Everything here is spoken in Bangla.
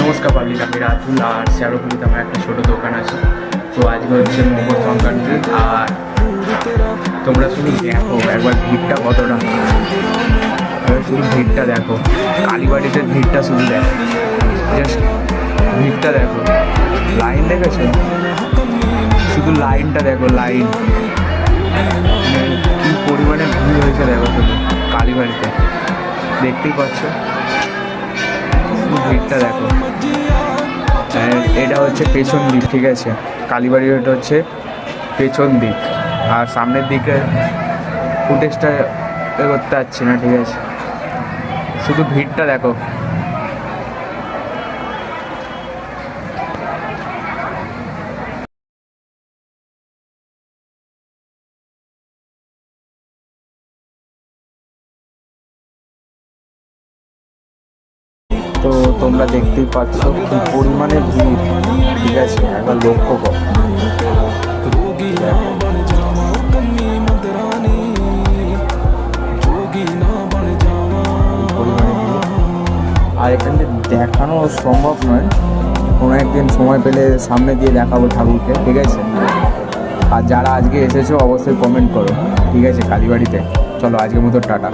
নমস্কার পাবলিক, আমি রাতুল আর শেয়ারপুরিতে আমার একটা ছোটো দোকান আছে। তো আজকে হচ্ছে মোমো সংক্রান্তি। আর তোমরা শুধু দেখো একবার ভিড়টা কতটা, শুধু ভিড়টা দেখো, কালীবাড়িতে ভিড়টা শুধু দেখো, জাস্ট ভিড়টা দেখো, লাইন দেখেছো, শুধু লাইনটা দেখো, লাইন কী পরিমাণে ভিড় হয়েছে দেখো শুধু কালীবাড়িতে, দেখতেই পাচ্ছ, শুধু ভিড়টা দেখো। এটা হচ্ছে পেছন দিক, ঠিক আছে, কালীবাড়ির এটা হচ্ছে পেছন দিক, আর সামনের দিকে ফুটেজটা করতে পারছি না, ঠিক আছে, শুধু ভিড়টা দেখো। তো তোমরা দেখতেই পাচ্ছ কি পরিমাণে ভিড়, ঠিক আছে, একবার লক্ষ্য কর। আর এখানে দেখানো সম্ভব নয়, কোনো একদিন সময় পেলে সামনে দিয়ে দেখাবো ঠাকুরকে, ঠিক আছে। আর যারা আজকে এসেছো অবশ্যই কমেন্ট করো, ঠিক আছে, কালীবাড়িতে। চলো আজকের মতো টাটা।